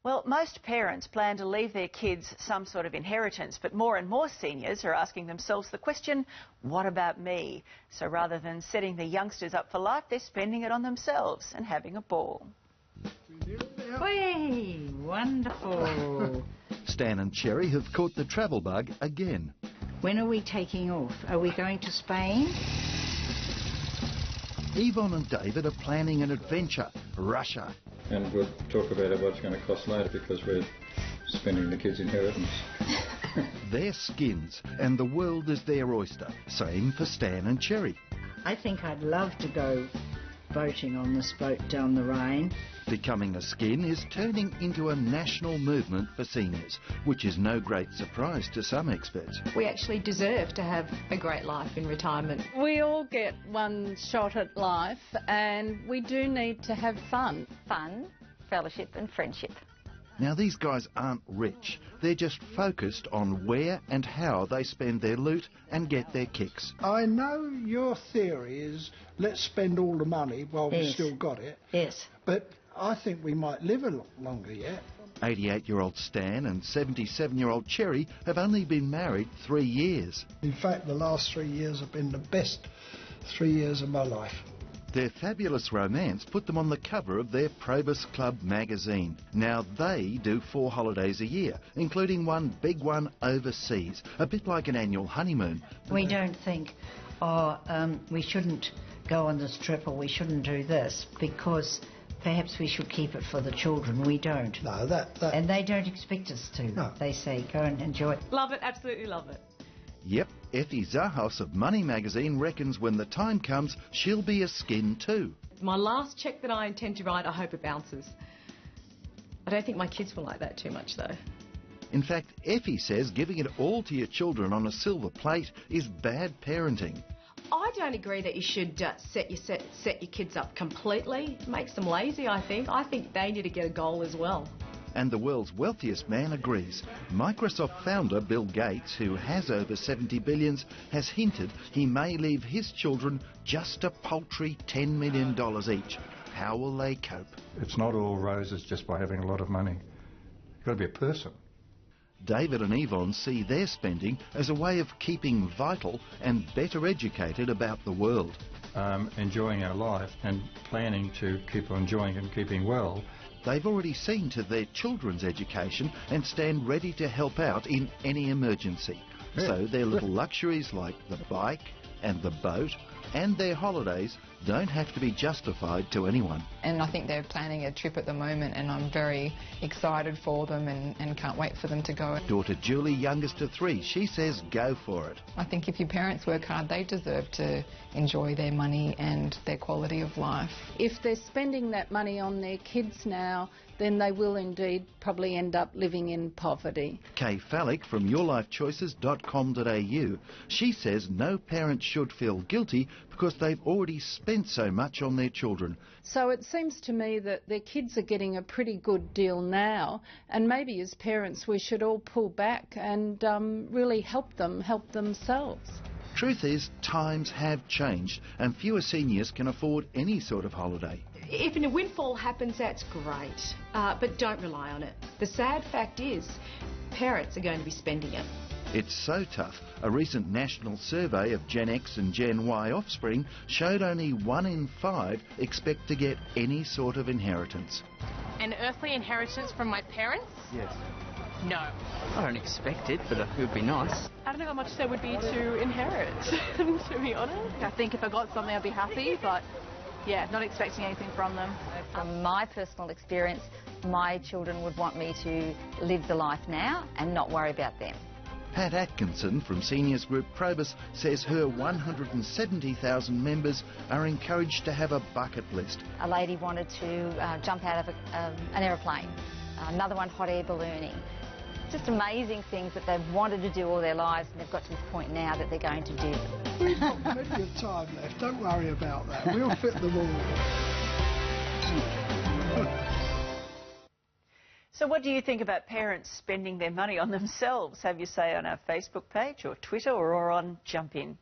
Well, most parents plan to leave their kids some sort of inheritance, but more and more seniors are asking themselves the question, what about me? So rather than setting the youngsters up for life, they're spending it on themselves and having a ball. Whee! Wonderful. Stan and Cherry have caught the travel bug again. When are we taking off? Are we going to Spain? Yvonne and David are planning an adventure, Russia. And we'll talk about what it's going to cost later because we're spending the kids' inheritance. Their skins and the world is their oyster. Same for Stan and Cherry. I think I'd love to go boating on this boat down the Rhine. Becoming a skin is turning into a national movement for seniors, which is no great surprise to some experts. We actually deserve to have a great life in retirement. We all get one shot at life and we do need to have fun. Fun, fellowship and friendship. Now, these guys aren't rich. They're just focused on where and how they spend their loot and get their kicks. I know your theory is let's spend all the money while we've still got it. Yes. But I think we might live a lot longer yet. 88-year-old Stan and 77-year-old Cherry have only been married 3 years. In fact, the last 3 years have been the best 3 years of my life. Their fabulous romance put them on the cover of their Probus Club magazine. Now they do 4 holidays a year, including one big one overseas, a bit like an annual honeymoon. We don't think, we shouldn't go on this trip or we shouldn't do this because perhaps we should keep it for the children. We don't. No, that... And they don't expect us to. No. They say, go and enjoy it. Love it, absolutely love it. Yep, Effie Zahos of Money magazine reckons when the time comes, she'll be a skin too. My last cheque that I intend to write, I hope it bounces. I don't think my kids will like that too much though. In fact, Effie says giving it all to your children on a silver plate is bad parenting. I don't agree that you should set your kids up completely. It makes them lazy, I think. I think they need to get a goal as well. And the world's wealthiest man agrees. Microsoft founder Bill Gates, who has over 70 billion, has hinted he may leave his children just a paltry $10 million each. How will they cope? It's not all roses just by having a lot of money. You've got to be a person. David and Yvonne see their spending as a way of keeping vital and better educated about the world. Enjoying our life and planning to keep on enjoying and keeping well. They've already seen to their children's education and stand ready to help out in any emergency. Yeah. So their little luxuries like the bike and the boat and their holidays don't have to be justified to anyone. And I think they're planning a trip at the moment and I'm very excited for them and can't wait for them to go. Daughter Julie, youngest of 3, she says go for it. I think if your parents work hard, they deserve to enjoy their money and their quality of life. If they're spending that money on their kids now, then they will indeed probably end up living in poverty. Kay Fallick from yourlifechoices.com.au. She says no parent should feel guilty because they've already spent so much on their children. So it seems to me that their kids are getting a pretty good deal now, and maybe as parents we should all pull back and really help themselves. Truth is, times have changed and fewer seniors can afford any sort of holiday. If a windfall happens, that's great, but don't rely on it. The sad fact is, parents are going to be spending it. It's so tough. A recent national survey of Gen X and Gen Y offspring showed only 1 in 5 expect to get any sort of inheritance. An earthly inheritance from my parents? Yes. No. I don't expect it, but it would be nice. I don't know how much there would be to inherit, to be honest. I think if I got something I'd be happy, but yeah, not expecting anything from them. From my personal experience, my children would want me to live the life now and not worry about them. Pat Atkinson from seniors group Probus says her 170,000 members are encouraged to have a bucket list. A lady wanted to jump out of an aeroplane, another one hot air ballooning. Just amazing things that they've wanted to do all their lives and they've got to the point now that they're going to do. We've got plenty of time left, don't worry about that. We'll fit them all. So what do you think about parents spending their money on themselves? Have your say on our Facebook page or Twitter or on Jump In.